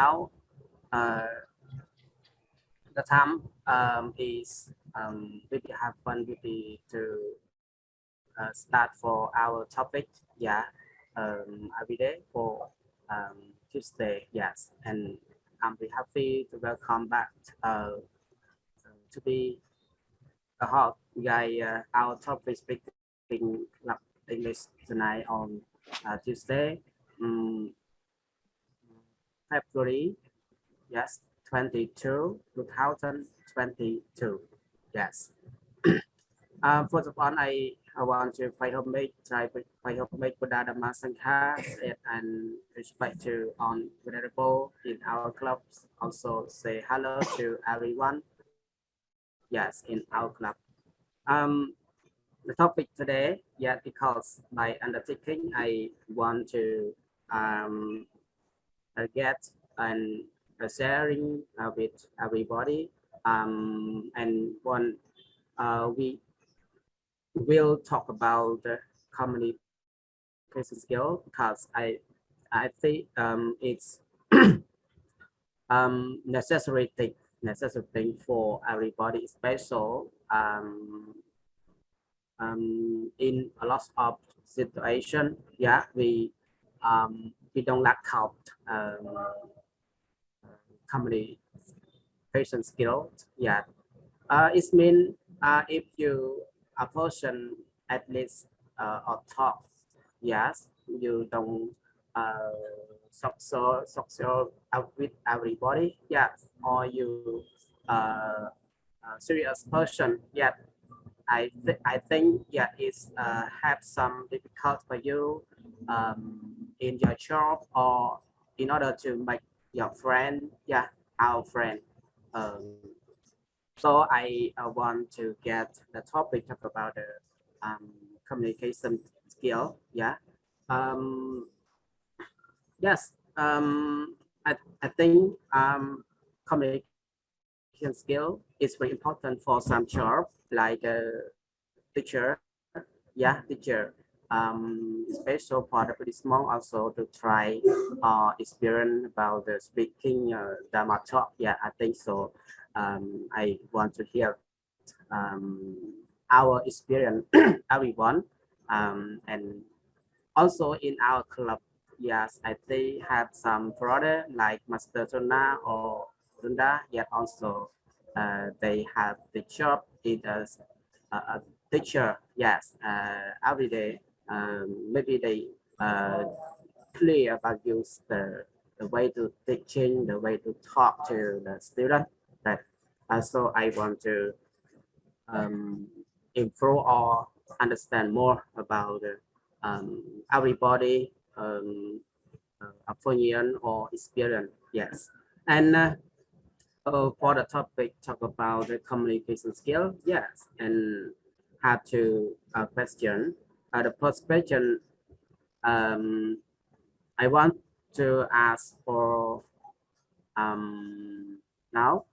now the time is we have fun with to start for our topic. Yeah, every day for Tuesday. Yes, and I'm very happy to welcome back to be a hot guy. Our topic speaking English tonight on Tuesday, um, February. Yes, 22, 2022. Yes. First of all, I want to pay homage, pay homage Buddha Dhamma Sangha and respect to on venerable in our clubs. Also say hello to everyone. Yes, in our club. Um, the topic today, yeah, because by undertaking, I want to um, get and sharing with everybody. And one we will talk about the communication skill because I think it's necessary thing for everybody, especially in a lot of situation. Yeah, we don't lack out communication skills. Yeah, it means if you a person at least or talk, yes, you don't social with everybody, yes, or you serious person, yeah. I think yeah it's have some difficult for you in your job or in order to make your friend, yeah, our friend. Um, so I want to get the topic talk about the communication skill. Yeah. Um, yes. I think communication skill is very important for some job like a teacher. Yeah, teacher. Special for the pretty small also to try experience about the speaking Dharma talk. Yeah, I think so. I want to hear our experience, everyone, and also in our club. Yes, I think have some brother like Master Tuna or Runda. Yet also they have the job in a teacher. Yes, every day. Maybe they uh, clear about use the way to teaching, the way to talk to the student. But also I want to um, improve or understand more about everybody opinion or experience. Yes, and for the topic, talk about the communication skill. Yes, and have to question. The first question I want to ask for now.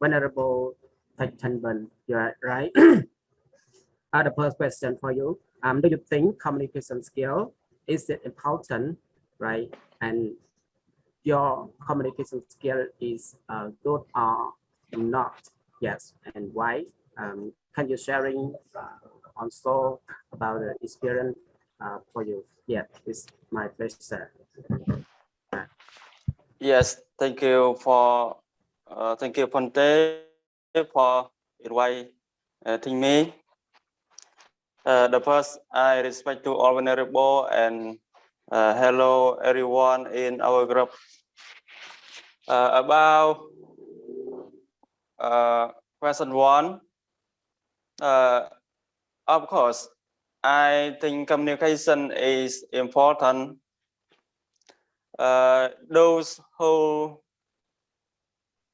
Venerable Thachanban, you're right. The first question for you. Do you think communication skill is it important, right? And your communication skill is good or not? Yes, and why? Can you sharing also about the experience for you? Yeah, it's my pleasure. Yes, thank you Ponte for inviting me. The first, I respect to all venerable and hello everyone in our group. About question one, of course, I think communication is important. Those who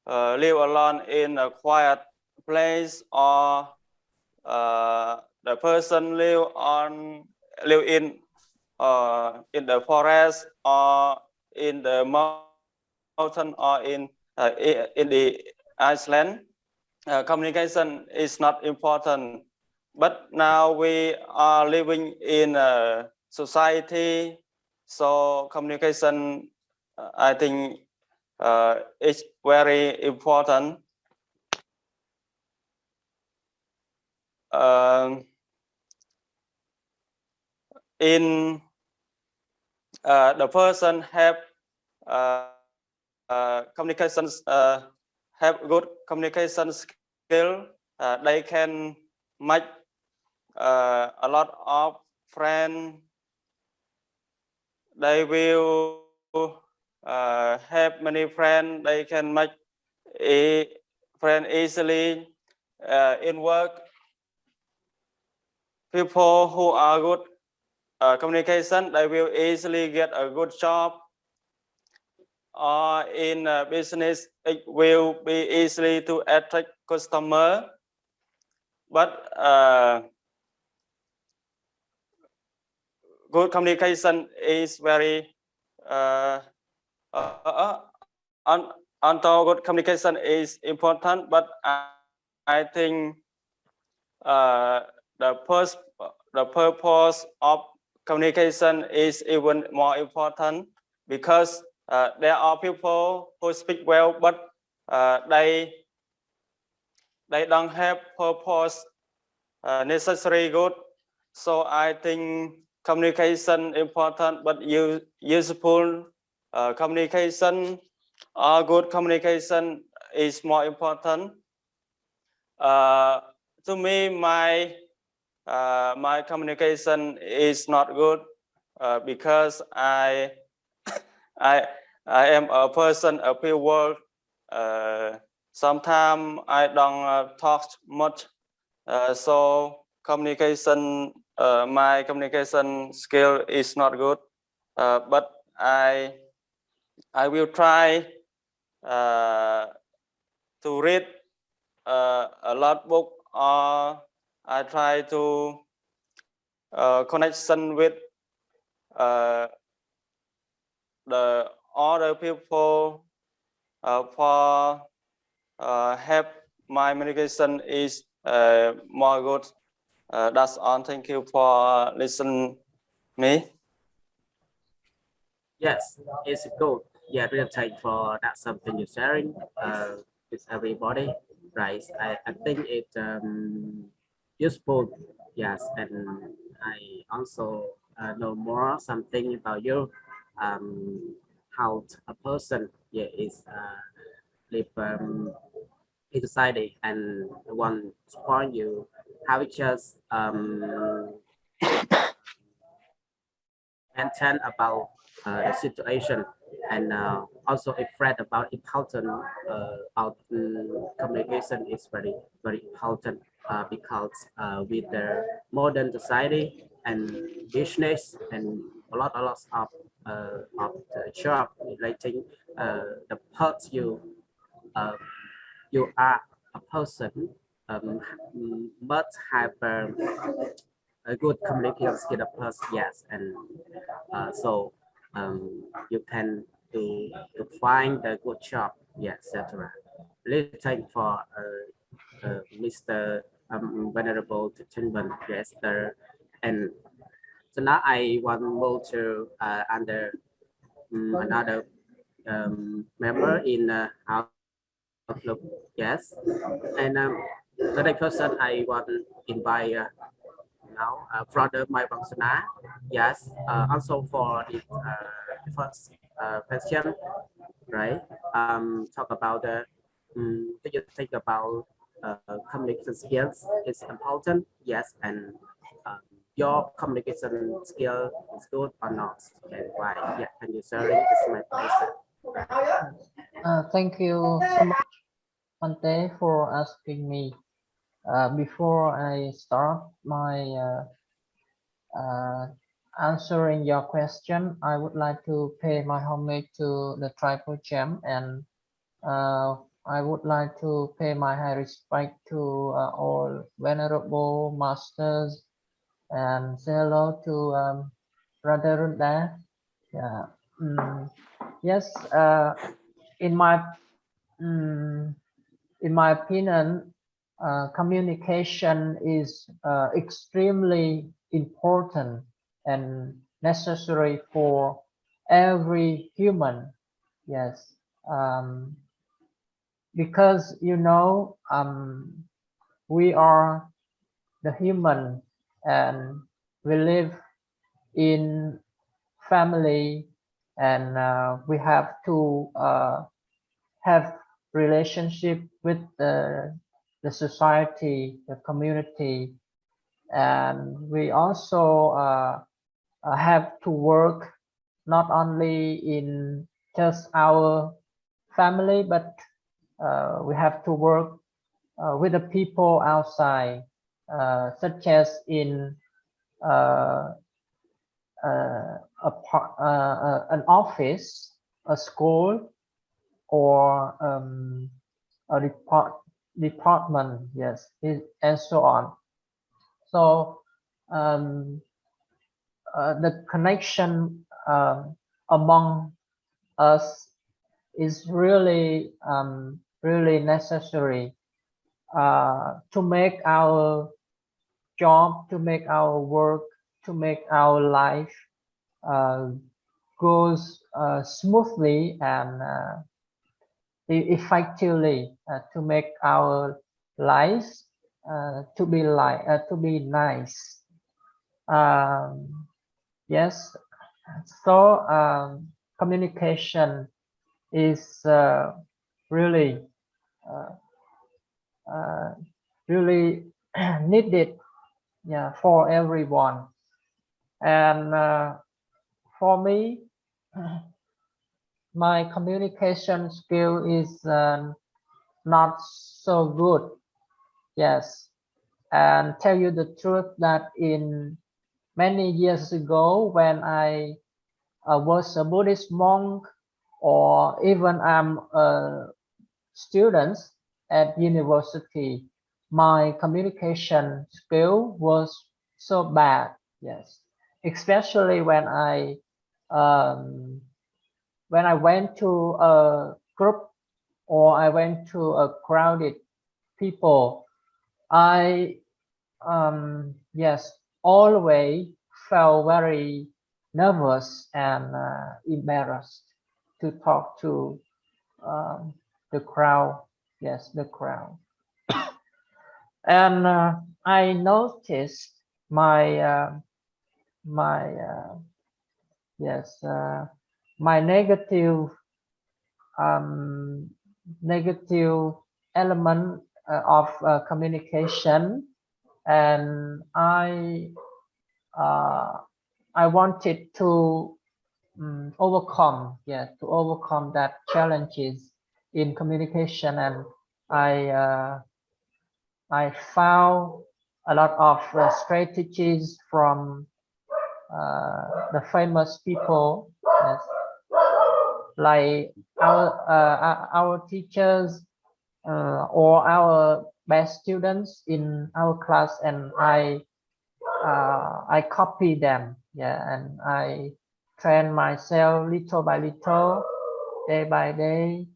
live alone in a quiet place or the person live in the forest or in the mountain or in the Iceland, communication is not important. But now we are living in a society, so communication I think it's very important. In the person have communications, have good communication skill, they can make a lot of friends. They will have many friends. They can make a friend easily. In work, people who are good communication, they will easily get a good job. Or in business, it will be easily to attract customer. But good communication is very although good communication is important, but I think the purpose of communication is even more important, because there are people who speak well, but they don't have purpose necessary good. So I think communication important, but useful communication or good communication is more important. To me, my communication is not good because I am a person of few words. Sometimes I don't talk much, so communication, my communication skill is not good. But I will try to read a lot book, or I try to connection with the other people for help my communication is more good. That's all. Thank you for listening me. Yes, it's good. Yeah, really thank for that something you're sharing with everybody. Right. I think it's useful. Yes, and I also know more something about you. How a person is live in society, and one point you how it just mention about the situation, and also a threat about important of communication is very important because with the modern society and business and a lot of the job relating the parts uh, you are a person um, must have a good communication skill of course, yes, and so you can to find a good job, yes, etc. Let's take for Mr. Venerable Tinman, yes, and so now I want to move to under another member in Outlook, yes, and the next person I want to invite now from the my functional, yes, also for the first question, right? Talk about the do you think about communication skills is important? Yes, and um, your communication skill is good or not, and why? Yeah, and you sharing is my question. Thank you so much, Ante, for asking me. Before I start my answering your question, I would like to pay my homage to the tribal gem, and I would like to pay my high respect to all venerable masters, and say hello to Brother Ruda. Yeah. Yes. In my mm, in my opinion, communication is extremely important and necessary for every human. Yes. Because we are the human, and we live in family, and we have to have relationship with the society, the community, and we also have to work not only in just our family, but we have to work with the people outside, such as in uh, an office, a school, or a department, yes, and so on. So the connection among us is really really necessary to make our job, to make our work, to make our life goes smoothly and effectively, to make our lives to be nice. Yes, so communication is really uh, really needed, yeah, for everyone. And for me, my communication skill is not so good. Yes, and tell you the truth that in many years ago, when I was a Buddhist monk, or even I'm a student at university, my communication skill was so bad. Yes, especially um, when I went to a group, or I went to a crowded people, I yes, always felt very nervous and embarrassed to talk to um, the crowd. Yes, the crowd. And I noticed my my yes my um, negative element of communication, and uh, I wanted to overcome that challenges in communication, and I I found a lot of strategies from the famous people, yes, like our teachers or our best students in our class, and I copy them, yeah, and I train myself little by little, day by day.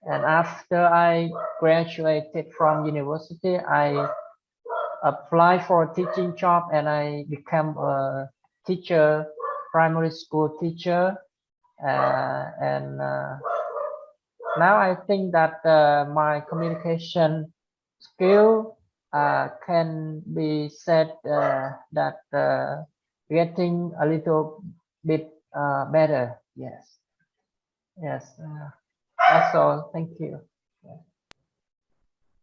And after I graduated from university, I applied for a teaching job, and I became a teacher, primary school teacher. And now I think that my communication skill can be said that getting a little bit better. Yes, yes. That's all. Thank you.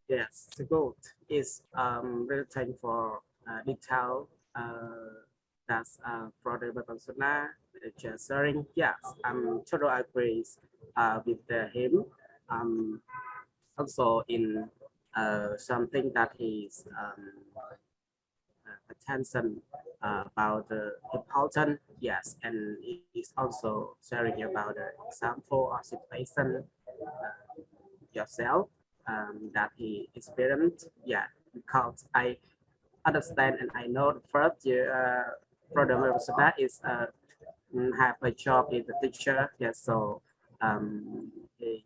Yes, the good is really thank for detail that's for the Babasuna just sharing. Yes, I'm totally agree with him. Um, Also in something that is attention about the important, yes, and he's also sharing about the example or situation yourself that he experienced. Yeah, because I understand and I know the first year brother Marusada is have a job in the teacher. Yes, so he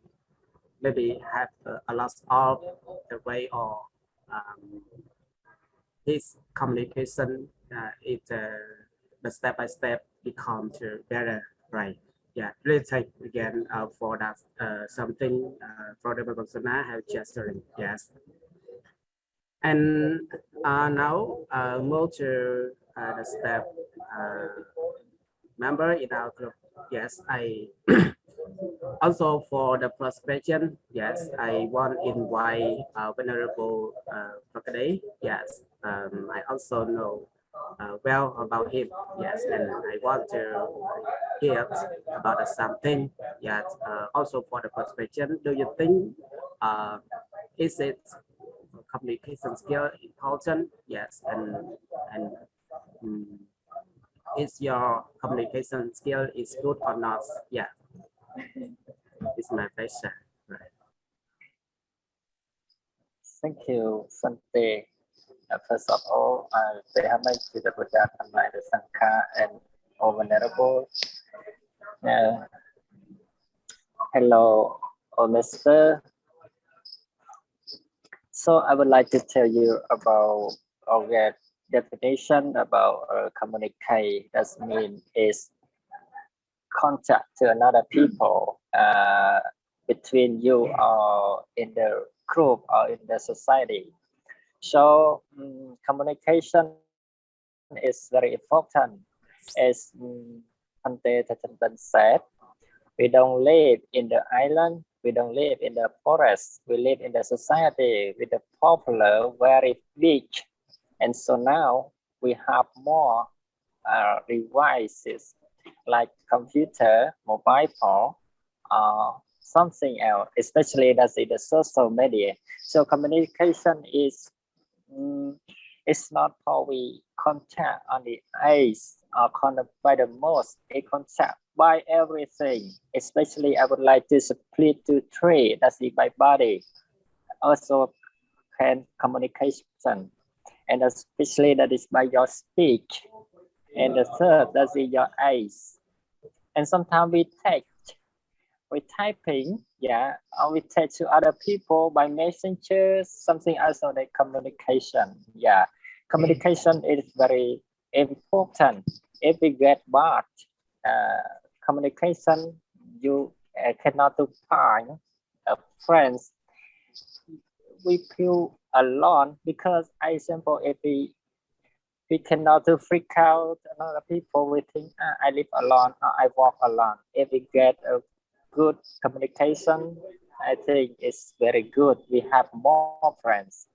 maybe have a lot of the way or um, his communication is the step by step become to better, right? yeah, really thank again for that something for the persona have just sharing. Yes. And now move to the step member in our group. Yes, I also for the first question. Yes, I want invite Venerable Fakade. Yes, I also know well about him. Yes, and I want to hear about something. Yes, also for the first question. Do you think is it communication skill important? Yes, and mm, is your communication skill is good or not? Yeah, it's my question. Right. Thank you, Sante. First of all, I say hello to the Buddha, the Sangha, and all venerable. Uh, hello, all Mister. So I would like to tell you about our definition about communicate. That means is contact to another people between you or in the group or in the society. So communication is very important. As Ante Tachantan said, we don't live in the island, we don't live in the forest, we live in the society with a popular, very big. And so now we have more devices like computer, mobile phone, something else, especially that's in the social media. So communication is it's not how we contact on the eyes or contact by the most, a contact by everything. Especially I would like to split to three, that's it by body. Also can communication. And especially that is by your speech. And the third, that's in your eyes. And sometimes we typing, yeah, or we text to other people by messenger, something else on the communication. Yeah, communication is very important. If we get bad communication, you cannot to find friends. We feel alone because, example, if we cannot to freak out another people, we think I live alone or I walk alone. If we get a good communication, I think it's very good. We have more friends.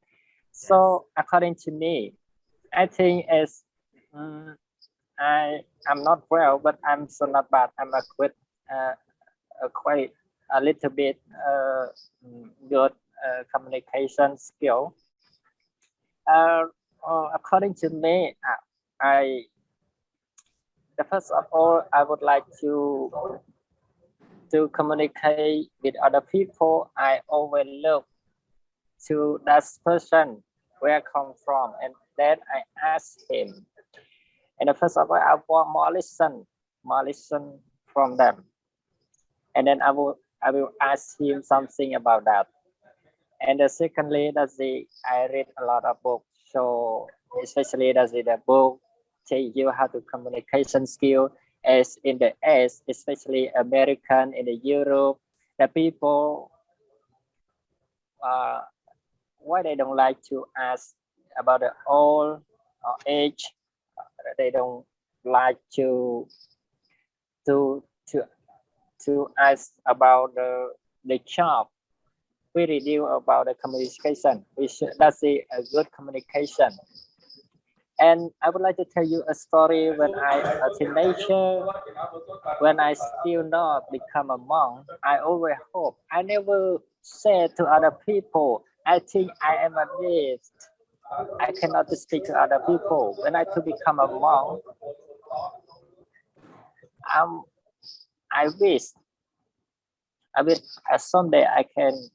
So according to me, I think is I'm not well, but I'm so not bad. I'm a quite a little bit good communication skill. According to me, I the first of all, I would like to communicate with other people. I always look to that person where I come from, and then I ask him. And the first of all, I want more listen from them, and then I will ask him something about that. And secondly, I read a lot of books, so especially the book teach you how to communication skill as in the S, especially American in the Europe, the people why they don't like to ask about the old age. They don't like to to to ask about the job. We review about the communication. That's a good communication. And I would like to tell you a story when I a teenager, when I still not become a monk. I always hope. I never said to other people, I think I am a beast. I cannot speak to other people. When I to become a monk, I wish someday I can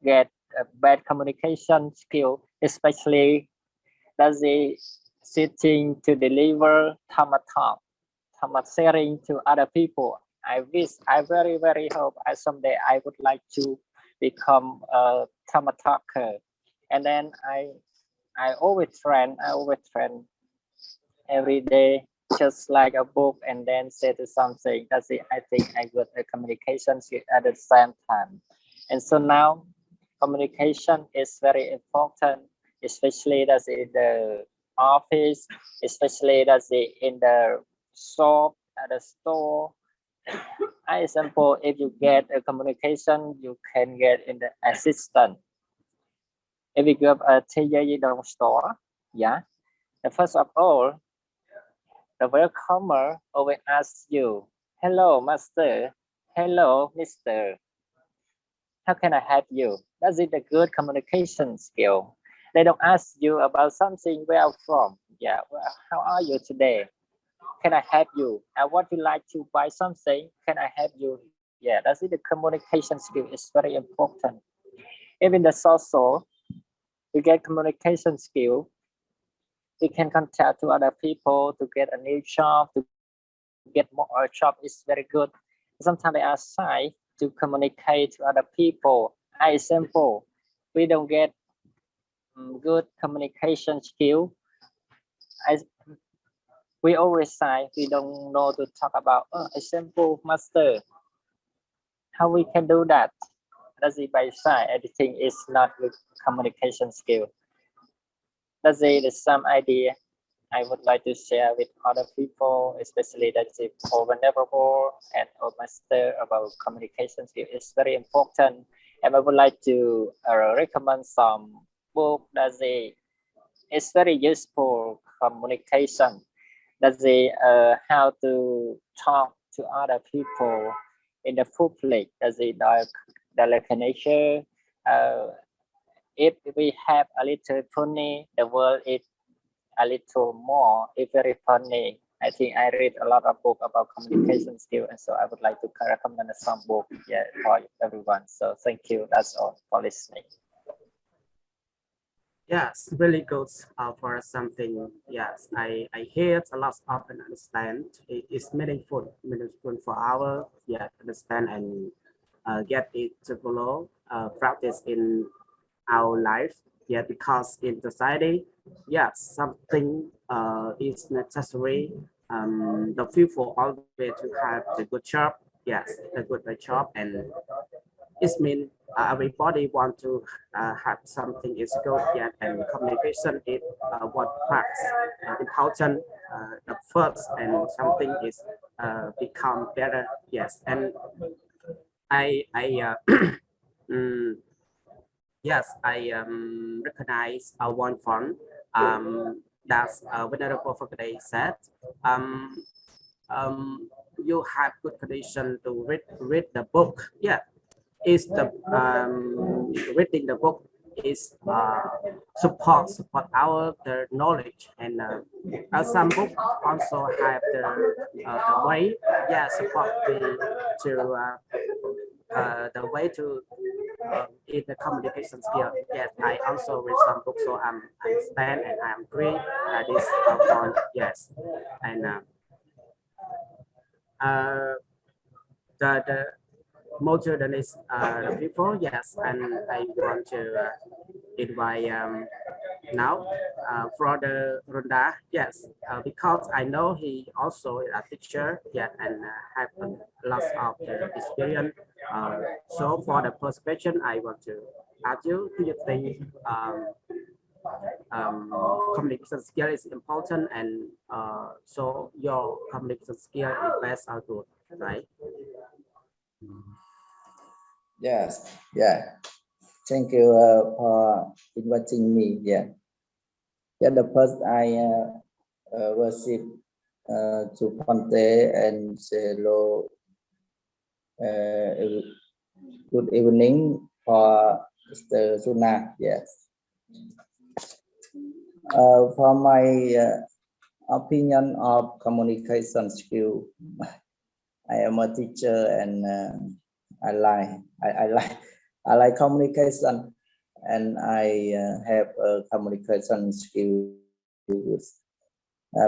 get a bad communication skill, especially that they sitting to deliver Dhamma talk, Dhamma sharing to other people. I wish, I very, very hope someday I would like to become a Dhamma talker. And then I always train every day just like a book and then say to something. That's it. I think I got a communication skill at the same time. And so now communication is very important, especially that's in the office, especially that's in the shop, at the store. For example, if you get a communication, you can get in the assistant. If you go a Tejayidong store, yeah, and first of all, the welcomer always asks you, hello, master, hello, mister. How can I help you? That's it, a good communication skill. They don't ask you about something, where I'm from. Yeah, well, how are you today? Can I help you? I want to like to buy something. Can I help you? Yeah, that's it. The communication skill is very important. Even the social, you get communication skill. You can contact to other people to get a new job, to get more job is very good. Sometimes they are shy to communicate to other people. Example, we don't get good communication skill. We always say we don't know to talk about example master. How we can do that? That's it by side. Everything is not good communication skill. That's it. Some idea I would like to share with other people, especially that's it for vulnerable and or master about communication skill. It's very important. And I would like to recommend some book that it's very useful communication. That's how to talk to other people in the public. That's the connection. If we have a little funny, the world is a little more. It's very funny. I think I read a lot of books about communication skill, and so I would like to recommend some book, yeah, for everyone. So thank you. That's all for listening. Yes, really good for something. Yes, I hear a lot of and understand. It is meaningful for our understand and get it to follow practice in our life. Yeah, because in society, yes, something is necessary. The people always to have the good job. Yes, a good job, and it means everybody want to have something is good, yeah, and communication is what parts important the first, and something is become better. Yes, and I yes, I recognize one fund that's Venerable for today said. Um, you have good condition to read the book. Yeah, is the reading the book is support our the knowledge, and some book also have the way, yeah, support the way to in the communication skill. Yes, I also read some books, so I understand and I agree at this point. Yes, and the modernist people. Yes, and I want to invite now for the Runda. Yes, because I know he also is a teacher. Yeah, and have a lot of the experience. So for the first question, I want to ask you: do you think communication skill is important, and so your communication skill is best or good, right? Yes, yeah. Thank you for inviting me. Yeah, yeah. The first I worship to Ponte and say hello. Good evening for Mr. Suna. Yes. For my opinion of communication skill, I am a teacher and I like communication, and I have a communication skills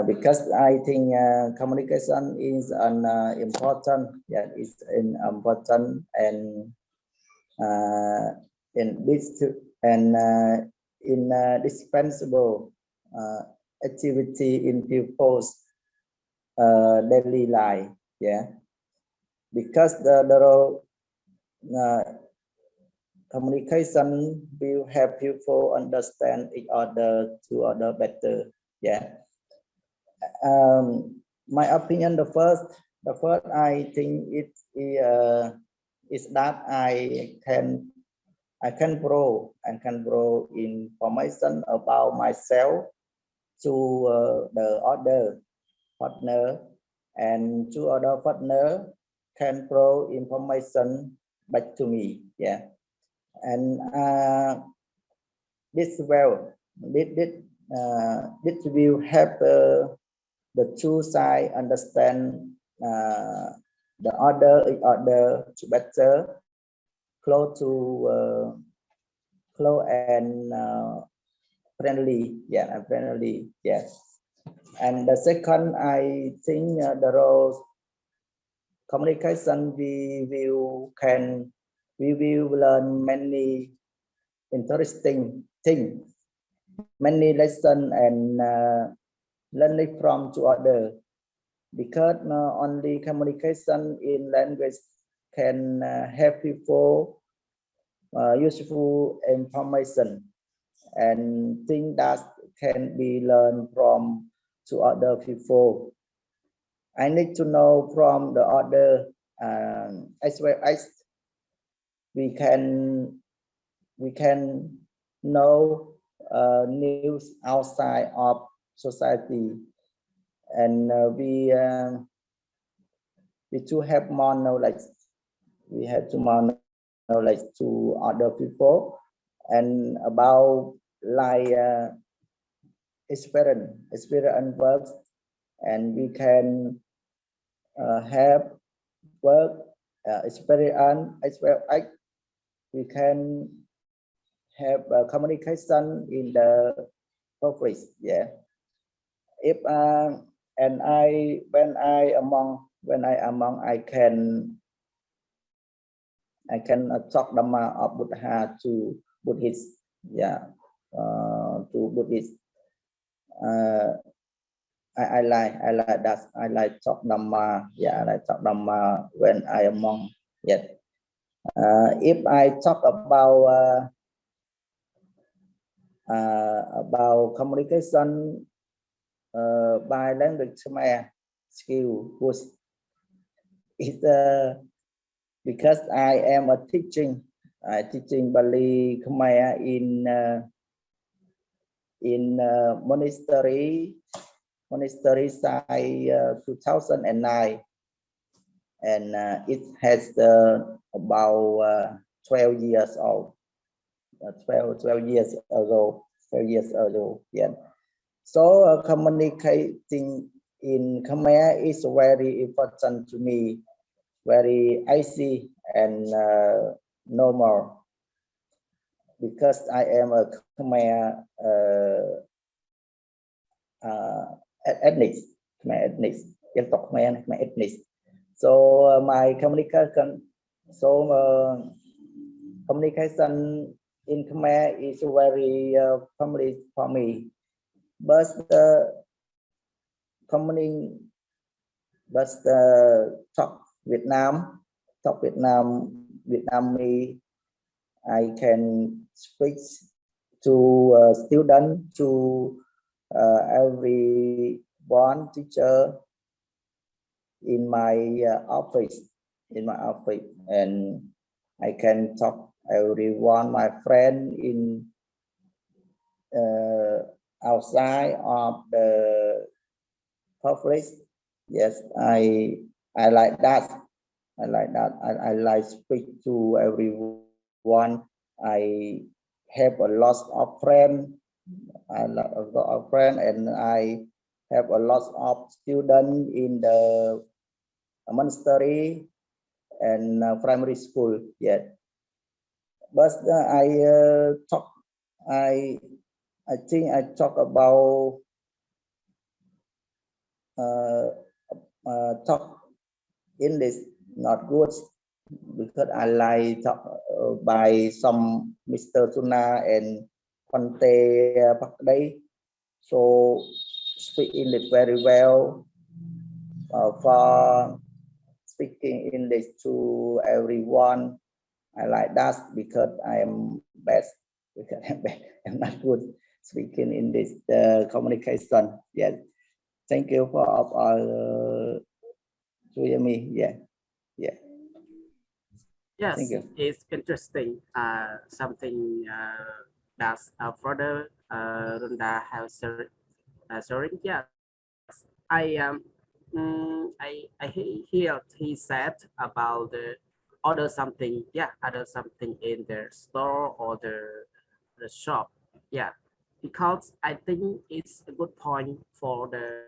because I think communication is an important. Yeah, it's an important and in this and indispensable activity in people's daily life. Yeah, because the communication will help people understand each other to other better. Yeah. My opinion, the first I think it is that I can grow information about myself to the other partner, and to other partner can grow information back to me. Yeah, and this will help the two sides understand the other to better, close and friendly. Yeah, and friendly. Yes. And the second, I think the role communication, we will learn many interesting things, many lessons, and learning from to other, because only communication in language can help people useful information and things that can be learned from to other people. I need to know from the other, as well as we can know news outside of society, and we to have more knowledge. We have to more knowledge to other people and about like experience works, and we can have work experience as well as we can have communication in the office. Yeah, if and when I among I can talk Dhamma of Buddha to Buddhists. Yeah, to Buddhists. I like that. I like talk Dhamma. Yeah, I like talk Dhamma when I am among. Yes. If I talk about communication by language Khmer skill, was is because I am a teaching Bali Khmer in monastery side 2009, and it has about 12 years old. 12 years ago. 12 years ago. Yeah. So communicating in Khmer is very important to me, very easy and normal, because I am a Khmer ethnic, Khmer ethnic. So my communication, communication in Khmer is very familiar for me, but talk Vietnamese, I can speak to student, to every one teacher in my office, and I can talk everyone, my friend in outside of the public. Yes, I like that. I like speak to everyone. I have a lot of friends. And I have a lot of students in the monastery and primary school. Yes, but I think I talk about talk English not good, because I like talk by some Mr. Tuna and Pante Pakday, so speak English very well. for speaking English to everyone. I like that because I am best, because I'm not good speaking English communication. Yes. Thank you for hear me. Yeah. Yeah. Yes, Thank you. it's interesting. Something that further Runda has sharing. Yes, I hear he said about the order something. Yeah, order something in the store or the shop. Yeah, because I think it's a good point for the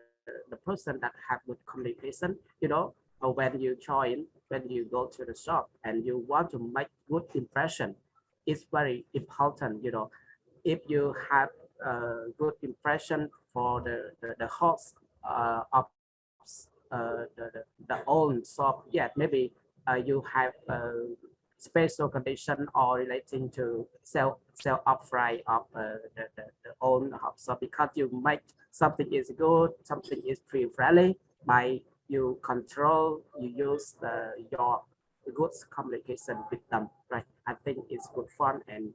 person that have good communication. When you join, when you go to the shop and you want to make good impression, it's very important. If you have a good impression for the host of the own shop, yeah, maybe you have special condition or relating to sell upfront of the own shop, because you make something is good, something is free friendly by you control, you use your good communication with them, right? I think it's good fun, and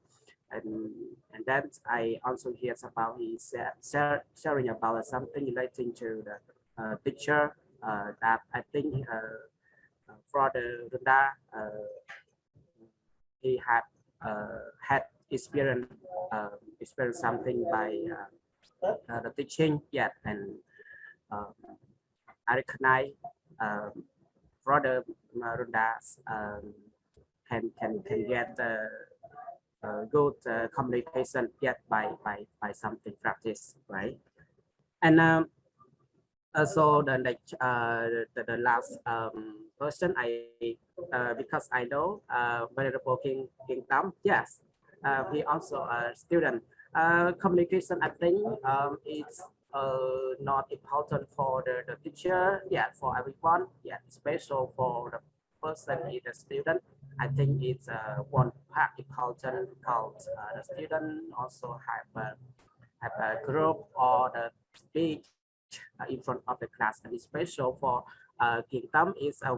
and then I also hear about his sharing about something relating to the picture that I think for the Runda he had experienced something by the teaching, yeah, and um, I recognize brother Rundas can get good communication get by something practice, right? And so the next the last question because I know Venerable King Tam, yes, he also a student. Communication, I think it's not important for the teacher, yeah, for everyone, yeah, special for the person is a student. I think it's one part important because the student also have a group or the speech in front of the class, and it's special for Kingdom is a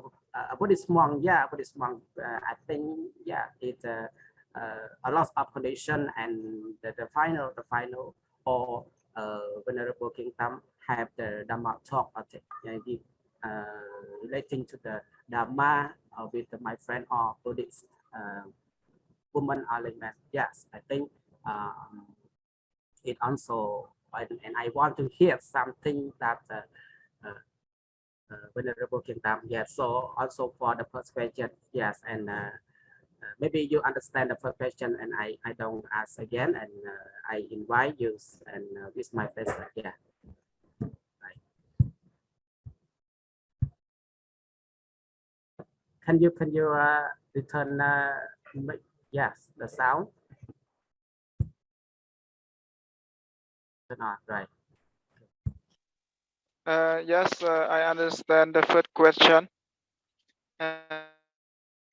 very small, yeah, very small. I think, yeah, it's a lot of condition, and the final or Venerable Kingdom have the Dhamma talk relating to the Dhamma with my friend or Buddhist woman or like that. Yes, I think it also, and I want to hear something that Venerable Kingdom. Yes, so also for the first question, yes, and maybe you understand the first question, and I don't ask again, and I invite you, and with my best, yeah. Right. Can you return yes, the sound? Not right. Yes, I understand the first question.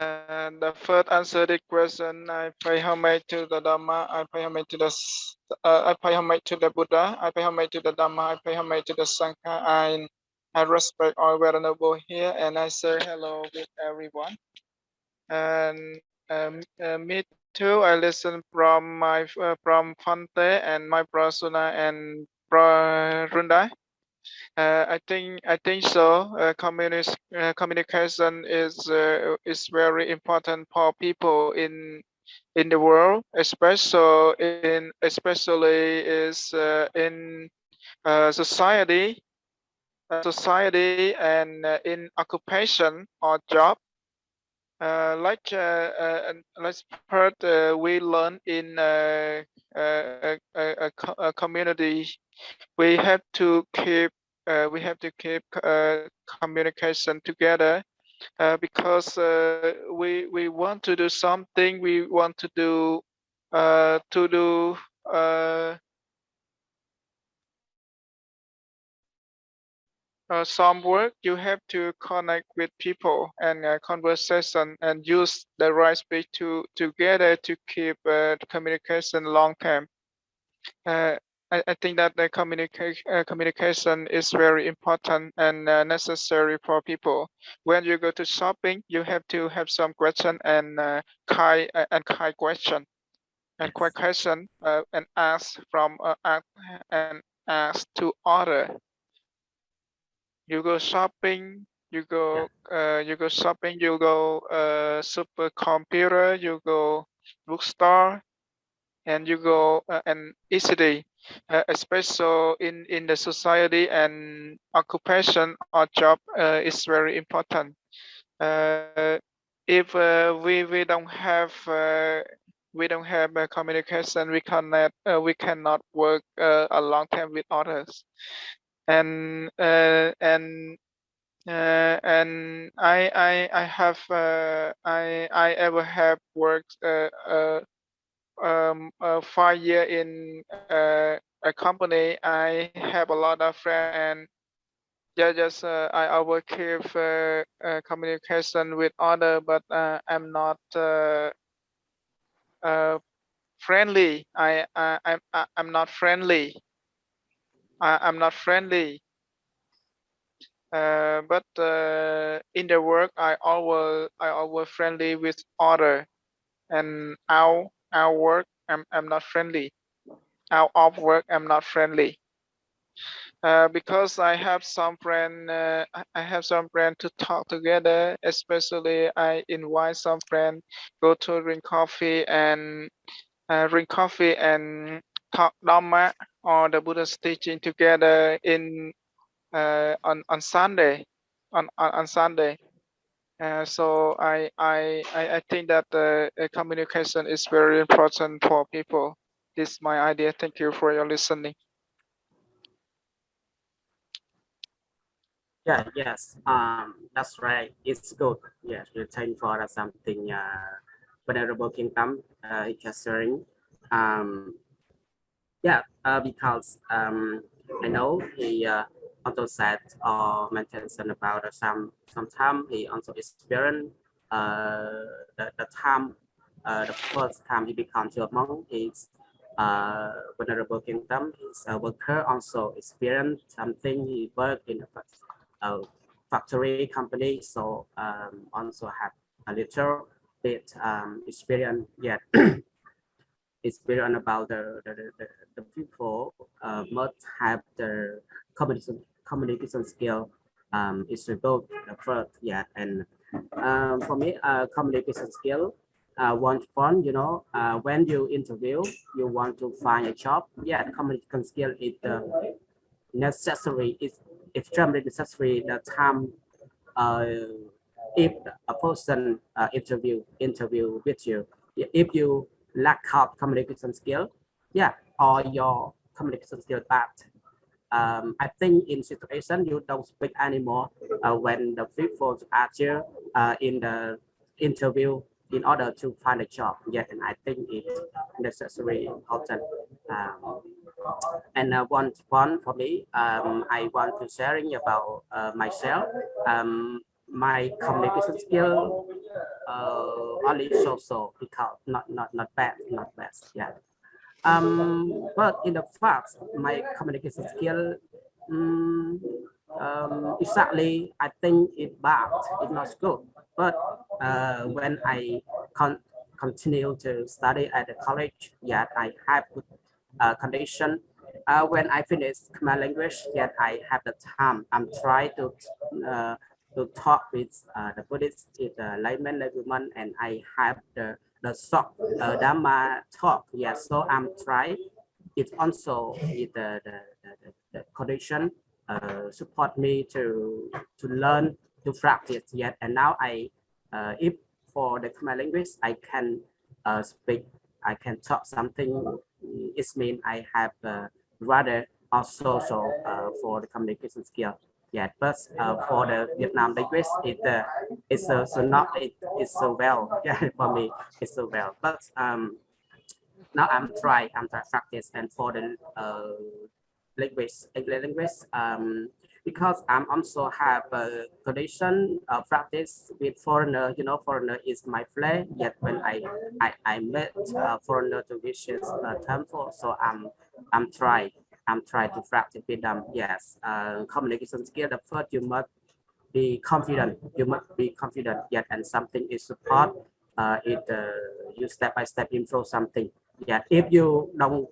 And the first answer the question, I pay homage to the Dhamma, I pay homage to I pay homage to the Buddha, I pay homage to the Dhamma, I pay homage to the Sangha. I respect all venerable here, and I say hello with everyone. And me too. I listen from from Phante and my brother and Rundai. I think so. Communication is very important for people in the world, especially is in society and in occupation or job. Let's part we learn in a community. We have to keep communication together because we want to do something. We want to do uh, some work. You have to connect with people and conversation and use the right speech together to keep communication long term. I think that the communication is very important and necessary for people. When you go to shopping, you have to have some question and kind question and quick question and ask to order. You go shopping, you go shopping, you go supercomputer, you go bookstore, and you go and easily, especially in the society and occupation or job is very important. If we don't have communication, we cannot work a long time with others, and I have I ever have worked 5 years in a company. I have a lot of friends, and just I work with communication with other, but I'm not friendly. I'm not friendly. I'm not friendly. But in the work, I always friendly with other, and out work, I'm not friendly. Out of work, I'm not friendly. Because I have some friend, I have some friend to talk together. Especially, I invite some friend go to drink coffee and talk Dhamma or the Buddha's teaching together in on Sunday, on Sunday. So I think that communication is very important for people. This is my idea. Thank you for your listening. Yeah, yes, that's right. It's good. Yes, you thank for something Venerable Kingdom just sharing. Um, yeah, because I know he also said or mentioned about some time he also experienced the time the first time he becomes a monk is Venerable Kingdom. His worker also experienced something. He worked in a factory company, so also have a little bit experience yet experience about the people must have the communication skill is both the first, yeah. And for me communication skill one fun, you know, when you interview, you want to find a job, yeah, the communication skill is necessary, it's extremely necessary the time uh, if a person interview with you, if you lack of communication skill, yeah, or your communication skill bad, I think in situation you don't speak anymore when the people ask you in the interview in order to find a job. Yeah, and I think it's necessary important. And one for me, I want to sharing about myself. My communication skill only so because not bad, not best. Yeah. But in the fact, my communication skill, exactly, I think it's bad, it's not good. But when I continue to study at the college, yeah, I have good condition. When I finish my language, yet I have the time. I'm trying to talk with the Buddhist, the layman, woman, and I have the short Dhamma talk. Yes, so I'm trying. It also is the condition support me to learn to practice. Yet, and now if for the Khmer language, I can speak, I can talk something. It means I have rather also for the communication skill. Yeah, but for the Vietnam language, it's so not it's so well. Yeah, for me it's so well. But now I'm trying practice, and for the language, English language, because I'm also have a condition practice with foreigner. You know, foreigner is my friend. Yet when I met foreigner to visit temple, so I'm trying. I'm trying to practice with them. Yes, communication skill. The first, you must be confident. You must be confident. Yet, and something is support. You step by step improve something. Yeah, if you don't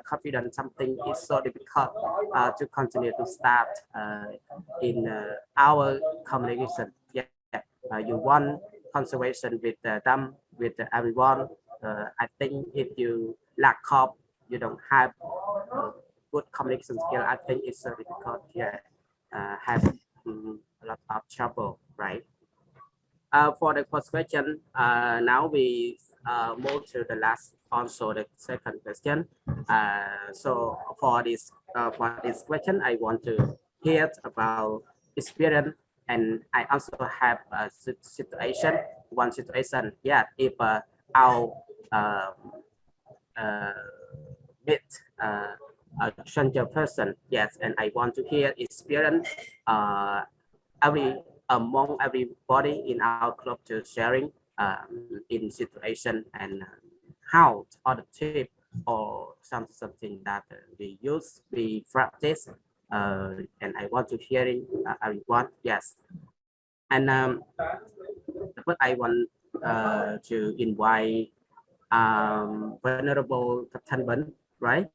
confident, something is so difficult to continue to start in our communication. Yeah, you want conservation with them, with everyone. I think if you lack of, you don't have good communication skill, I think it's so difficult. Yeah, have a lot of trouble, right? For the first question, now we move to the last, also the second question. For this question, I want to hear about experience, and I also have a situation, one situation. Yeah, if our uh, uh, meet a stranger person, yes, and I want to hear experience among everybody in our club to sharing in situation, and how other tip or something that we practice, and I want to hearing everyone. Yes, and but I want to invite Venerable Captain Ben, right?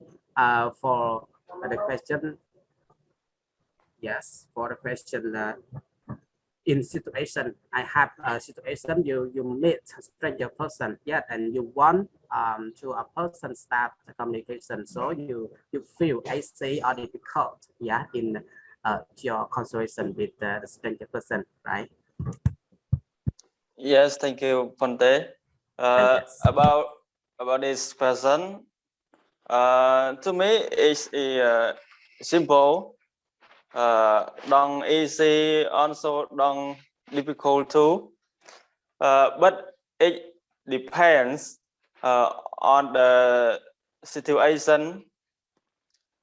For the question, yes, for the question. In situation, I have a situation, you meet a stranger person, yeah, and you want to a person start the communication, so you feel easy or difficult, yeah, in your conversation with the stranger person, right? Yes, thank you, Ponte. Yes. About this person, to me it's simple, don't easy, also don't difficult too. But it depends on the situation.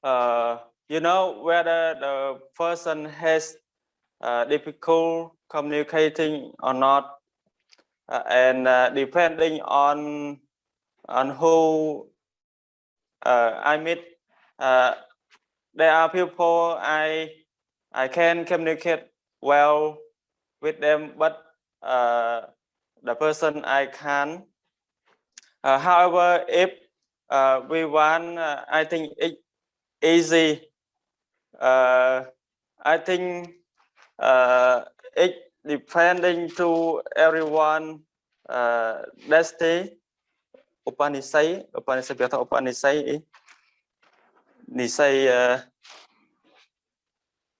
You know, whether the person has difficult communicating or not, and depending on who I meet. Uh, there are people I can communicate well with them, but the person I can. However, if we want, I think it easy. I think it depending to everyone. Destiny, Upanisai biasa Upanisai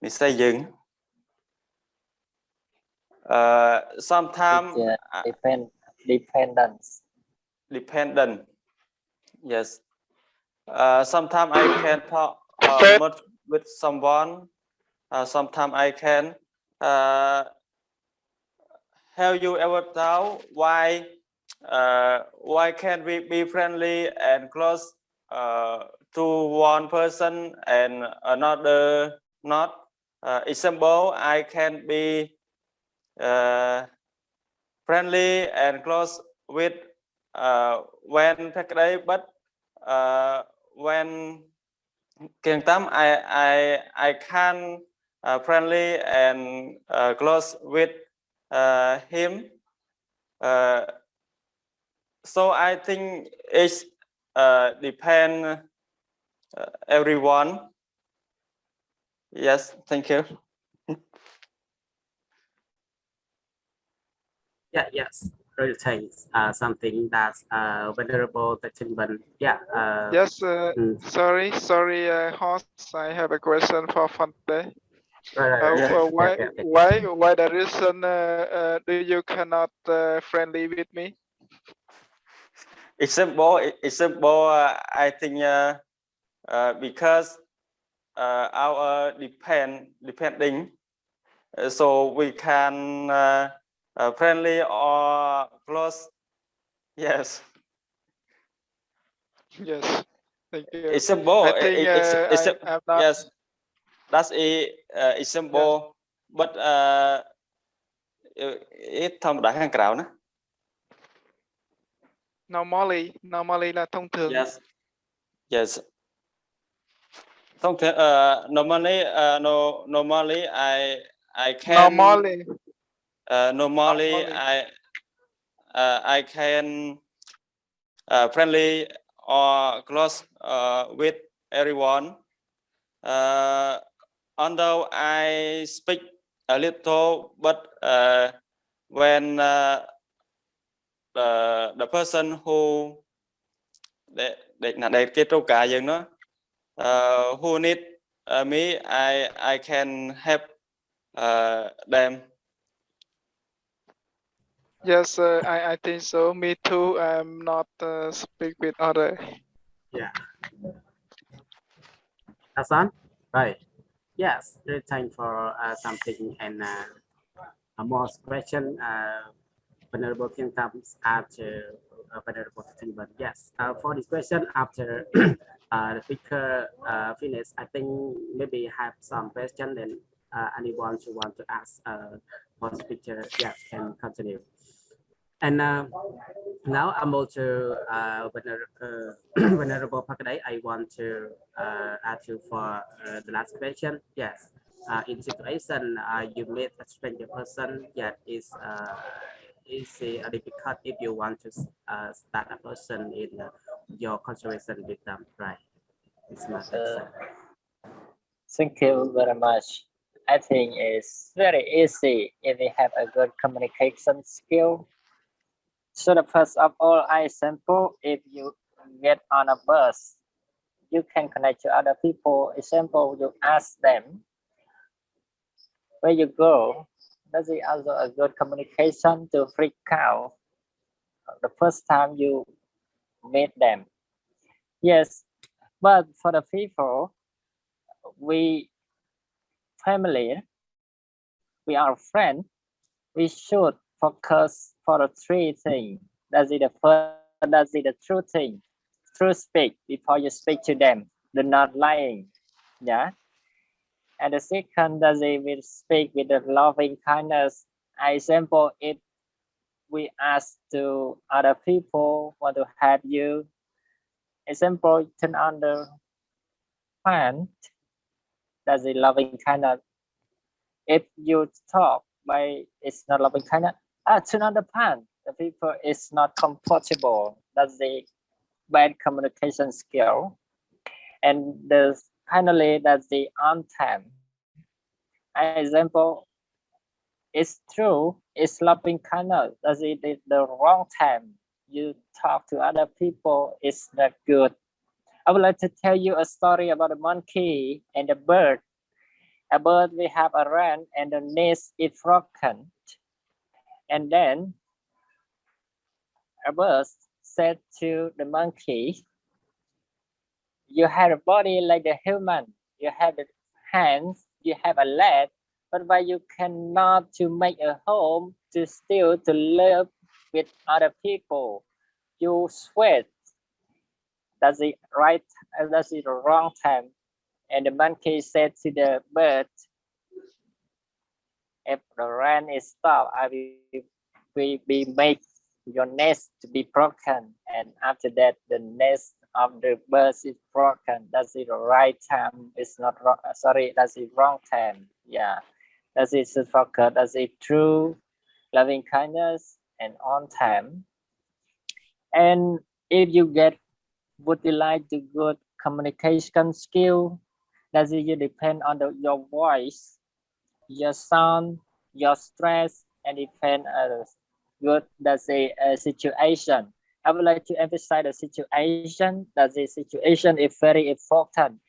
nisai dừng. Sometimes dependent. Yes. Sometimes I can talk much with someone. Sometimes I can. Have you ever thought why can't we be friendly and close to one person and another not? Example, I can be friendly and close with when Day, but when Kieng Tam, I can friendly and close with him. So I think it's depend everyone. Yes, thank you. Yeah, yes, really thanks. Something that's venerable Tachinban. Yeah. Yes, sorry, host. I have a question for Fante. Why the reason do you cannot friendly with me? Example, I think because our depending, so we can friendly or close. Yes. Yes, thank you. Example, I think I'm not. yes, that's a example, but ít thông đã hàng cào nữa. Normally là thông thường. Yes. Sometimes normally normally I can Normally. normally I can friendly or close with everyone. Although I speak a little, but when the person who để cái trâu cả dân nó who need me I can help them. Yes, I think so. Me too. I'm not speak with other. Yeah. Hassan? Right. Yes, there's time for something and a more question. Venerable King comes after Venerable King, but yes, for this question after the speaker finish, I think maybe have some question then anyone who want to ask for speaker, yes, can continue. And now I'm also Venerable Pakadai. I want to ask you for the last question. Yes, in situation you meet a stranger person, yet is difficult if you want to start a person in your conversation with them, right? It's not easy. Thank you very much. I think it's very easy if we have a good communication skill. So the first of all, I example, if you get on a bus, you can connect to other people. Example, you ask them where you go. That's also a good communication to freak out the first time you meet them. Yes, but for the people, we family, we are friends, we should focus for the three things. That's the first, that's the true thing. True speak before you speak to them. Do not lying. Yeah. And the second, does it will speak with the loving kindness. Example, if we ask to other people want to help you, example, turn on the fan, does it loving kindness. If you talk by it's not loving kindness, turn on the fan. The people is not comfortable. That's the bad communication skill. And the finally, that's the on time. Example, it's true, it's loving kindness. That's it is the wrong time. You talk to other people, it's not good. I would like to tell you a story about a monkey and a bird. A bird we have a run and the nest is broken. And then a bird said to the monkey, you have a body like a human, you have the hands, you have a leg, but why you cannot to make a home to still to live with other people? You sweat. That's the right, that's the wrong time. And the monkey said to the bird, if the rain is stopped, I will be make your nest to be broken. And after that, the nest of the birds is broken. That's the right time. It's not wrong. Sorry, that's the wrong time. Yeah, that's it. Focus. That's it. True, loving kindness, and on time. And if you get, would you like to good communication skill? Does it depend on your voice, your sound, your stress, and depend on good that's a situation. I would like to emphasize the situation. That the situation is very important.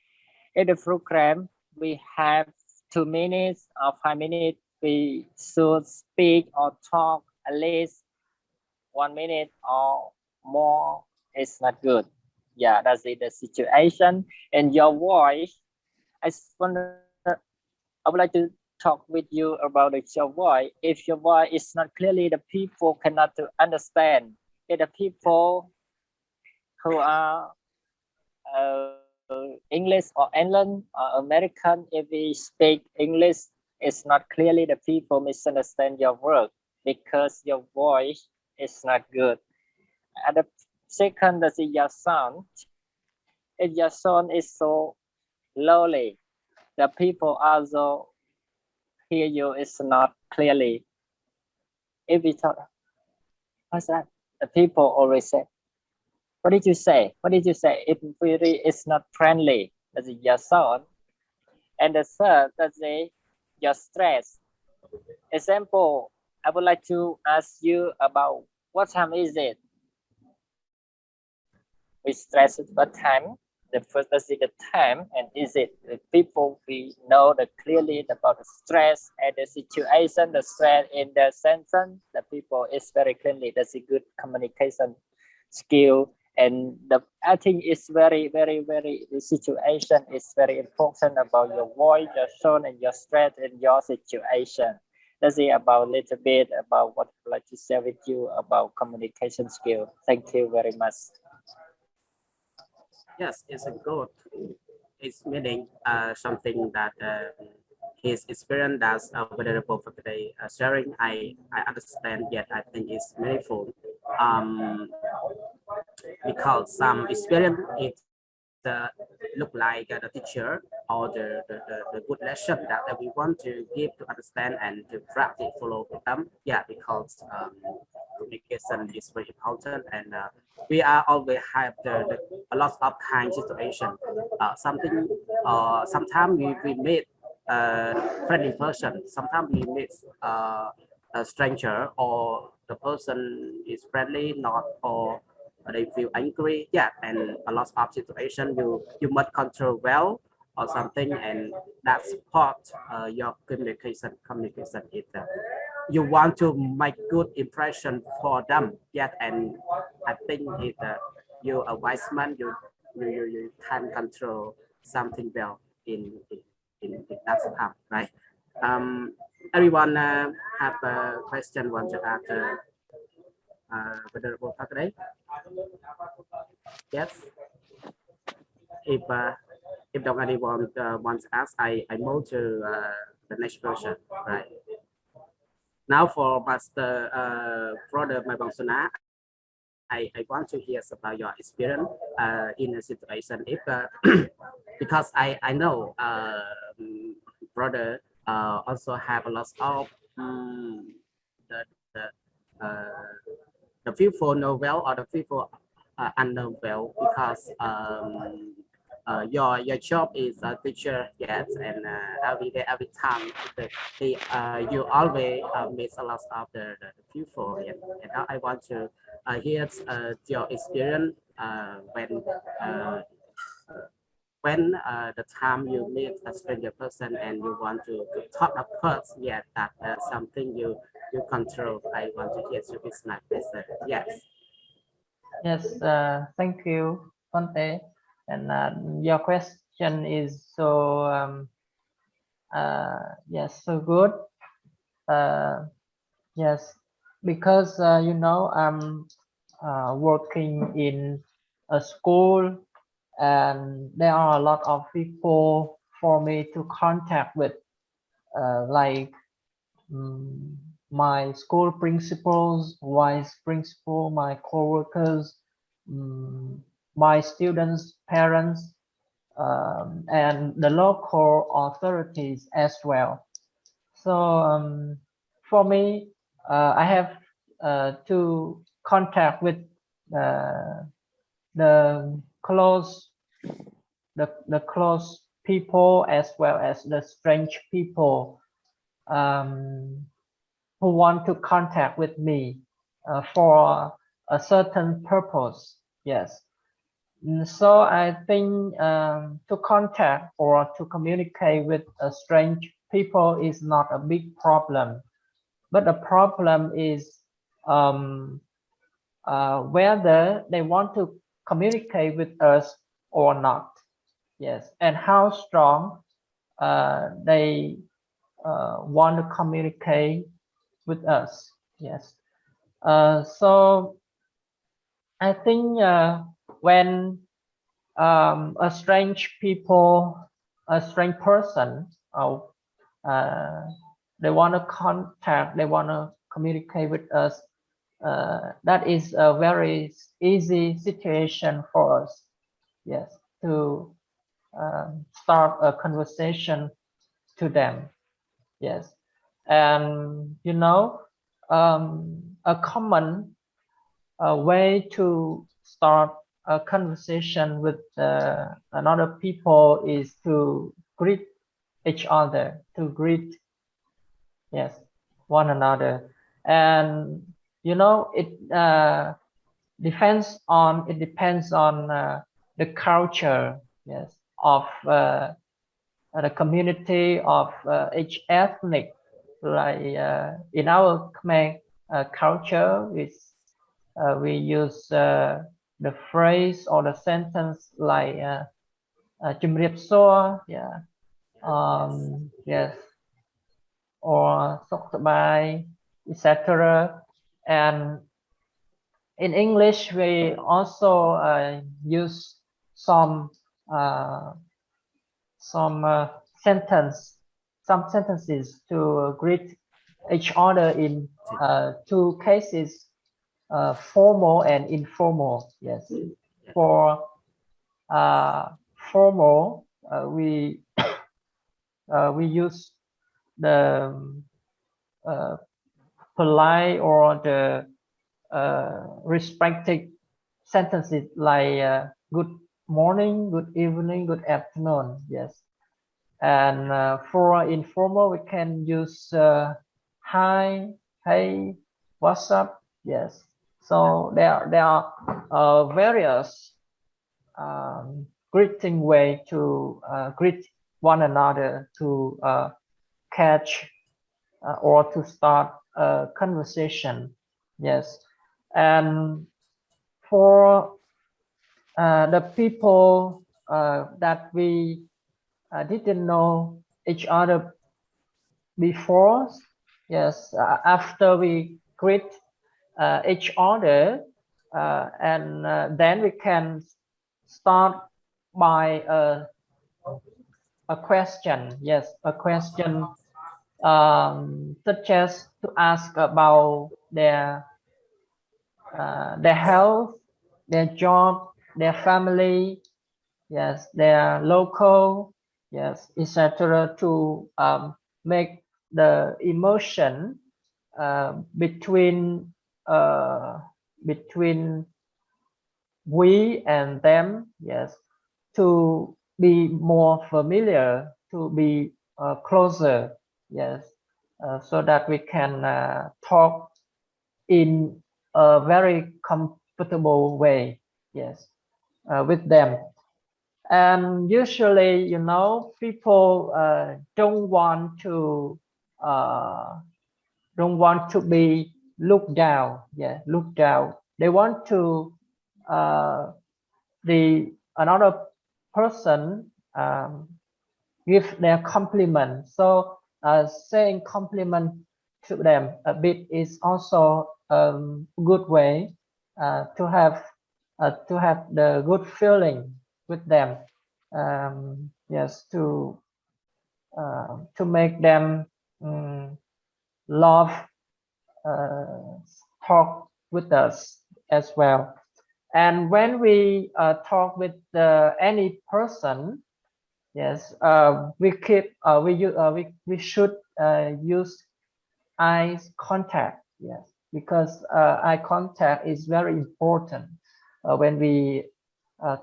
In the program, we have 2 minutes or 5 minutes. We should speak or talk at least 1 minute or more. It's not good. Yeah, that's it. The situation and your voice. I would like to talk with you about your voice. If your voice is not clearly, the people cannot to understand. If the people who are English or England or American, if we speak English, it's not clearly, the people misunderstand your word because your voice is not good. And the second is your sound. If your sound is so slowly. The people also hear you is not clearly. If we talk, what's that? The people always say, what did you say? What did you say? If really is not friendly, that's your sound. And the third, that's your stress. Example, I would like to ask you about what time is it? We stress what time. The first is the time, and is it the people we know the clearly about the stress and the situation, the stress in the sentence. The people is very clearly. That's a good communication skill, and the I think it's very the situation is very important about your voice, your tone, and your stress in your situation. That's it about a little bit about what I'd like to share with you about communication skill. Thank you very much. Yes, it's a good. It's meaning something that his experience that's available for today sharing. I understand yet I think it's meaningful. Because some experience it look like the teacher or the good lesson that we want to give to understand and to practice follow with them. Yeah, because communication is very important, and we are always have a lot of kind of situation. Something sometimes we meet friendly person, sometimes we meet a stranger, or the person is friendly not, or they feel angry. Yeah, and a lot of situation you must control well or something, and that support your communication is you want to make good impression for them. Yeah, and I think it you a wise man, you can control something well in that time, right? Everyone have a question want to ask Venerable Pakade? Yes. If don't anyone wants to ask, I move to the next person, right? Now for Master Brother Maibonsuna, I want to hear about your experience in a situation if because I know brother also have a lot of the the, uh, the people know well or the people unknown well, because your job is a teacher, yes, and every day every time you always meet a lot of the people, and I want to hear your experience uh, when the time you meet a stranger person and you want to talk about, yeah, that something you control. I want to hear your business. Yes. Yes, thank you, Conte. And your question is so yes, so good. Yes, because you know, I'm working in a school, and there are a lot of people for me to contact with, like mm, my school principals, vice principal, my co-workers, mm, my students' parents, and the local authorities as well. So for me, I have to contact with uh, the close people as well as the strange people who want to contact with me for a certain purpose. Yes. So I think to contact or to communicate with a strange people is not a big problem, but the problem is whether they want to communicate with us or not. Yes, and how strong they want to communicate with us. Yes. So I think when a strange people, a strange person, uh, they want to contact, they want to communicate with us, that is a very easy situation for us. Yes, to start a conversation to them. Yes, and you know, a common way to start a conversation with another people is to greet each other, to greet, yes, one another. And you know, it depends on the culture, yes, of the community, of each ethnic. Like in our Khmer culture, we use the phrase or the sentence like "Chum riep soa," yeah, yes, or "Sok sabai," etc. And in English, we also use some uh, sentence, some sentences to greet each other in two cases, formal and informal. Yes, for formal, we use the polite or the respected sentences like good morning, good evening, good afternoon. Yes, and for informal, we can use hi, hey, what's up. Yes, so there are various greeting way to greet one another, to catch or to start a conversation. Yes, and for the people that we didn't know each other before, yes, after we greet each other, and then we can start by a question. Yes, a question such as to ask about their health, their job, their family, yes, their local, yes, etc. To make the emotion between between we and them, yes, to be more familiar, to be closer, yes, so that we can talk in a very comfortable way, yes, with them. And usually, you know, people don't want to be looked down, yeah, looked down. They want to the another person give their compliment. So saying compliment to them a bit is also a good way to have the good feeling with them. Yes, to make them love talk with us as well. And when we talk with any person, yes, we should use eye contact. Yes, because eye contact is very important when we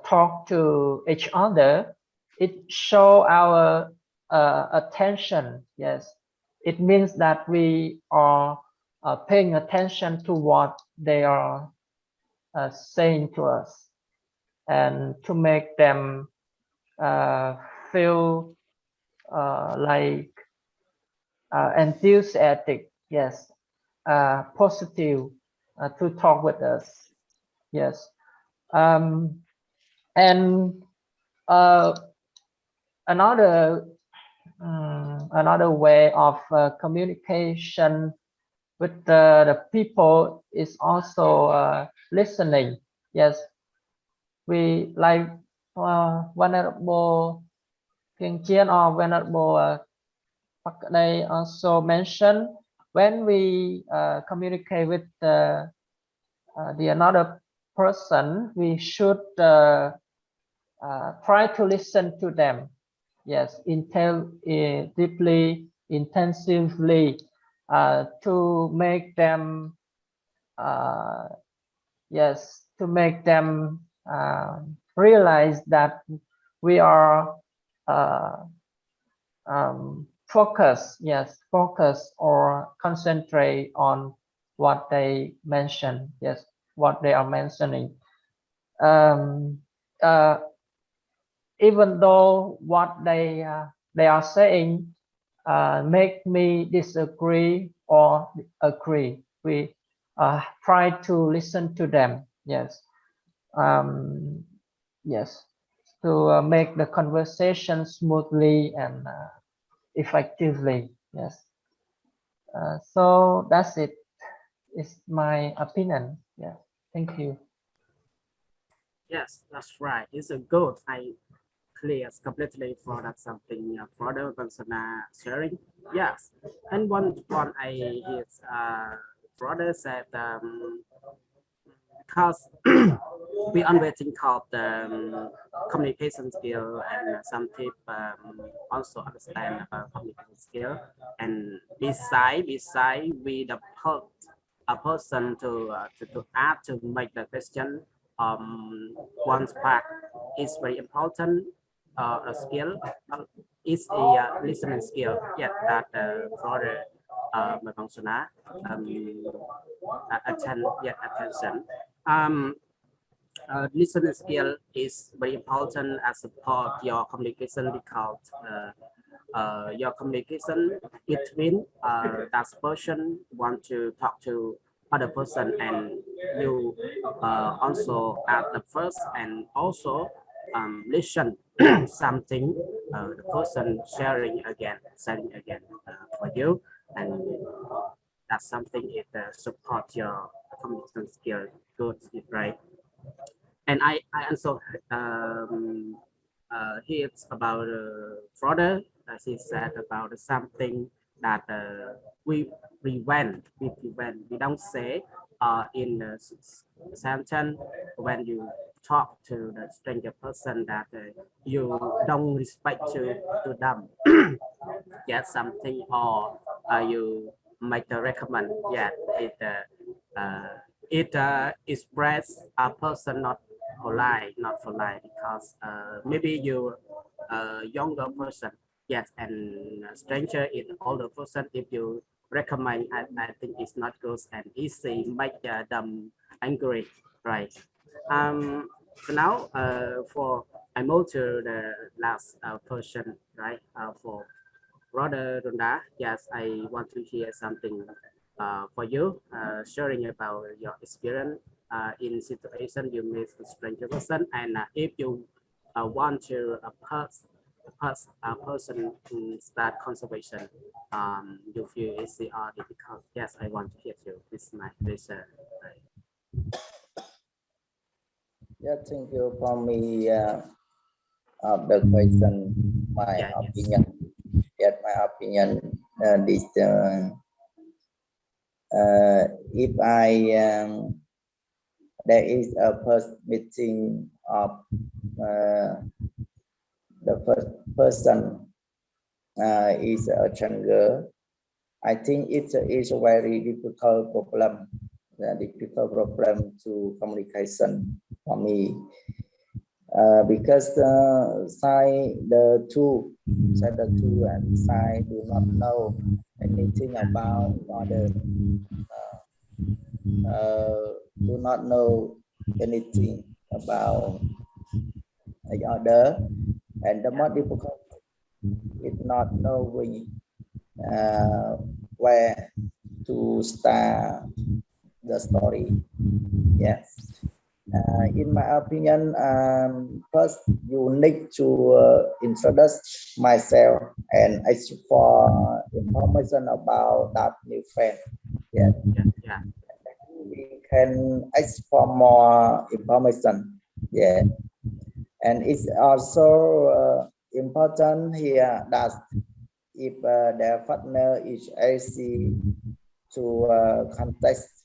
talk to each other. It show our attention. Yes, it means that we are paying attention to what they are saying to us, and to make them feel like enthusiastic, yes, positive to talk with us, yes. And another way of communication with the people is also listening. Yes, we like Venerable Kiên Chien or Venerable they also mentioned, when we communicate with the another person, we should try to listen to them. Yes, deeply, intensively, to make them, yes, to make them realize that we are focus, yes, focus or concentrate on what they mention, yes, what they are mentioning. Even though what they are saying make me disagree or agree, we try to listen to them. Yes, yes, to make the conversation smoothly and effectively. Yes. So that's it. It's my opinion. Yeah. Thank you. Yes, that's right. It's a good. I clear completely for that something for the person sharing. Yes, and one I is brother said because we always think of the communication skill and some people also understand about communication skill and beside we the a person to add to make the question one part is very important a skill is a listening skill yet that brother Mabangsuna attention listening skill is very important as support your communication because your communication between that person want to talk to other person and you also at the first and also listen something the person sharing again for you and that's something it support your communication skill good right and I also hears about further as he said about something that we don't say in the sentence when you talk to the stranger person that you don't respect to them get something or you make a recommend yeah it express a person not polite because maybe you younger person yes and stranger is older person if you recommend I think it's not good and easy make them angry right so now for I move to the last person right for Brother Runda, yes, I want to hear something for you, sharing about your experience in situation you meet a stranger person, and if you want to a person to start conservation, you feel easy or difficult. Yes, I want to hear you. This is my pleasure. Yeah, thank you for me of the question. My Yeah, yes. opinion. Yes, my opinion. This if there is a first meeting of the first person is a stranger. I think it's a very difficult problem. Difficult problem to communication for me because side the two and side do not know anything about other. Do not know anything about the other, and the more difficult is not knowing where to start the story. Yes. In my opinion, first you need to introduce myself and ask for information about that new friend. Yeah. Yeah. We can ask for more information. Yeah. And it's also important here that if the partner is easy to context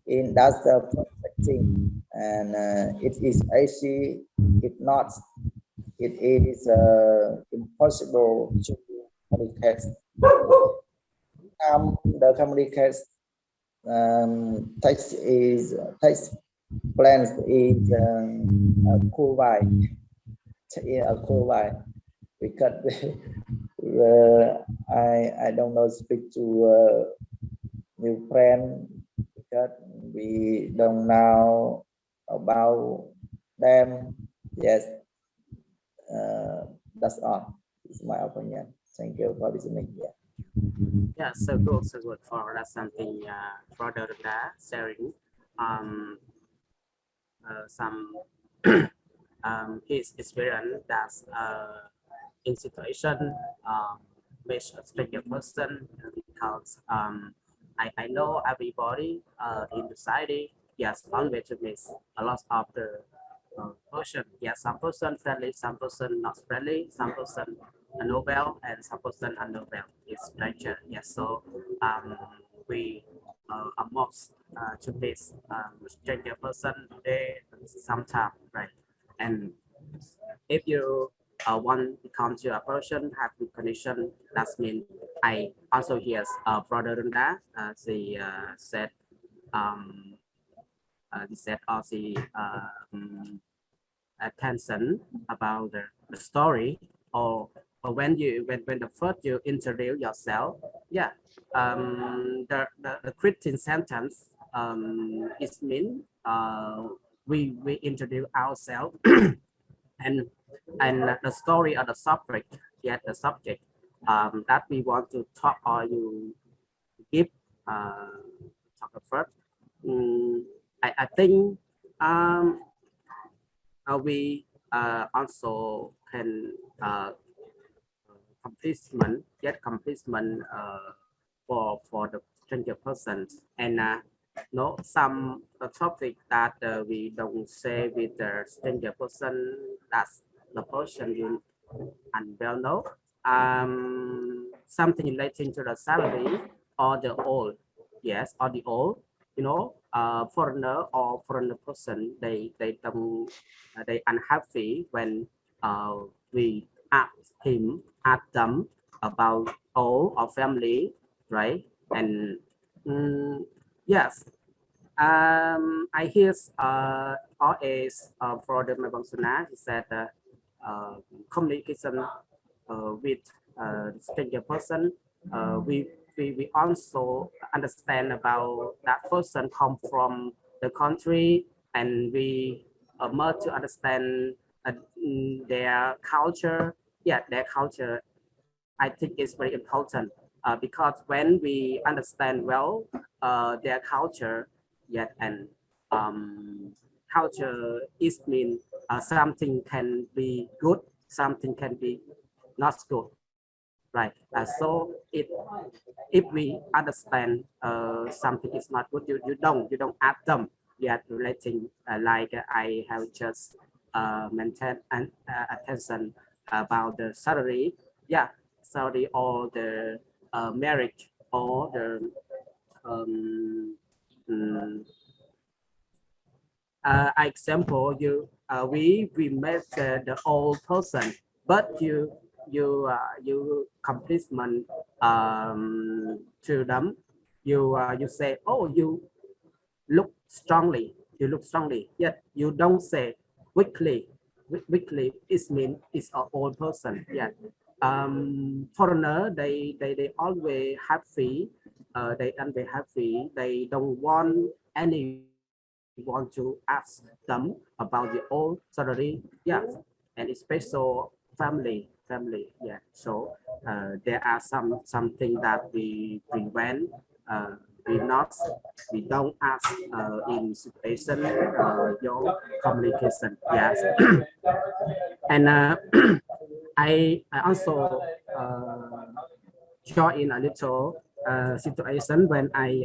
in that's the first thing and it is easy. If not, it is impossible to communicate. The communicate text plans is a cool vibe. A cool vibe because I don't know speak to new friend because we don't know about them. Yes, that's all. It's my opinion. Thank you for listening. Yeah. Yeah, so good for that something further than that sharing some his experience that's in situation with a stranger person because I know everybody in the society yes always to miss a lot of the person. Yes, some person friendly, some person not friendly, some person know well, and some person unknown well. It's stranger. Yes, so we are most to miss stranger person they sometimes right, and if you want to come to a person have good condition, that means I also hears brother than that she said he said or she attention about the story or when you when the first you introduce yourself, yeah, the Christian sentence it means we introduce ourselves and the story or the subject, yet the subject that we want to talk or you give talk first. I think we also can completion get completion for the stranger person and no some topic that we don't say with the stranger person that's the person you and well know something relating to the salary or the old, yes, or the old, you know, foreigner or foreigner person they don't they unhappy when we ask him ask them about all or family, right? And yes, I hear always for the Mabang he said communication with stranger person. We also understand about that person come from the country, and we more to understand their culture. Yeah, their culture. I think is very important because when we understand well their culture, yet and culture is mean something can be good, something can be not good, right? So if we understand something is not good, you don't add them yet relating like I have just maintained and attention about the salary, yeah, salary or the marriage or the um, mm, example we met the old person but you compliment to them you say oh you look strongly yet you don't say weakly weakly it means it's an old person, yeah. Foreigner they always happy they always happy they don't want anyone to ask them about the old salary, yeah, and especially family, yeah. So there are something that we prevent we not we don't ask in situation your communication, yes. And I also join in a little situation when I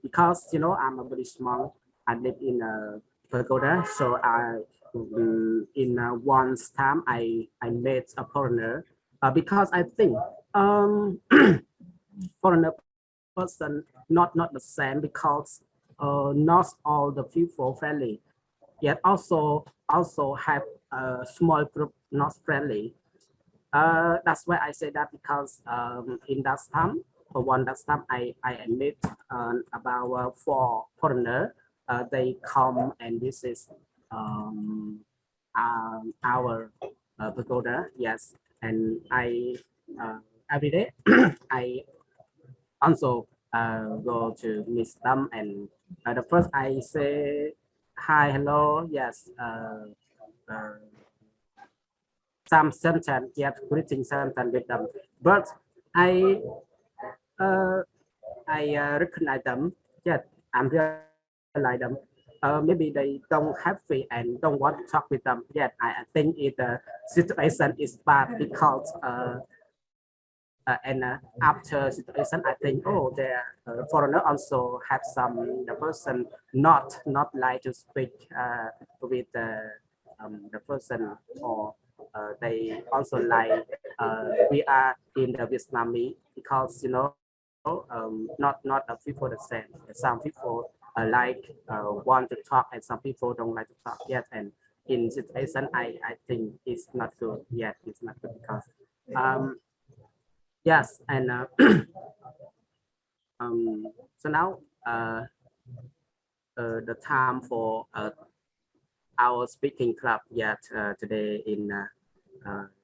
because you know I'm a very small. I live in a pagoda, so I in once time I met a foreigner because I think foreigner person not the same because not all the people friendly, yet also have a small group not friendly. That's why I say that because in that time, for one that time I admit about 4 foreigner, they come and this is our pagoda, yes, and I every day I also go to meet them, and the first I say hi, hello, yes, some sentence, yes, greeting sentence with them, but I recognize them, yes, I'm realize them. Maybe they don't happy and don't want to talk with them. Yet I think it the situation is bad because after situation, I think, oh, the foreigner also have some the person not like to speak with the person, or they also like we are in the Vietnamese because not a people the same. Some people want to talk and some people don't like to talk yet, and in situation I think it's not good yet. It's not good because yes, and so now the time for our speaking club yet today in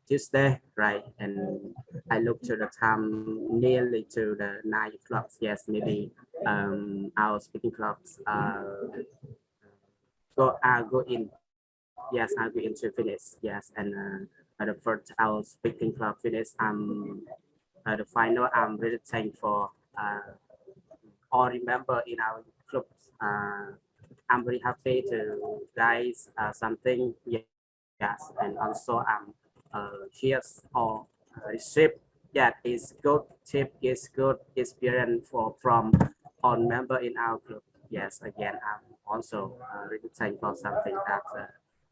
Tuesday, right? And I look to the time nearly to the 9 o'clock. Yes, maybe our speaking clubs go in. Yes, I going to finish. Yes, and the first our speaking club finish. The final. I'm really thankful all remember in our club. I'm very happy to guys something. Yes, and also here or receive that is good tip is good experience from all member in our group. Yes, again, I'm also really thankful something that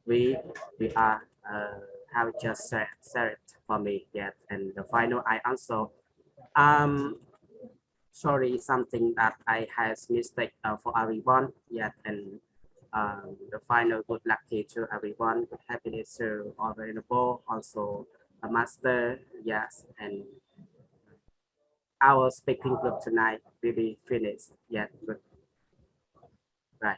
we are have just said it for me. Yes, and the final I also um sorry something that I has mistake for everyone. Yes, and the final good luck to everyone, good happiness to all available, also a master, yes, and our speaking group tonight will be finished. Yes, good, right.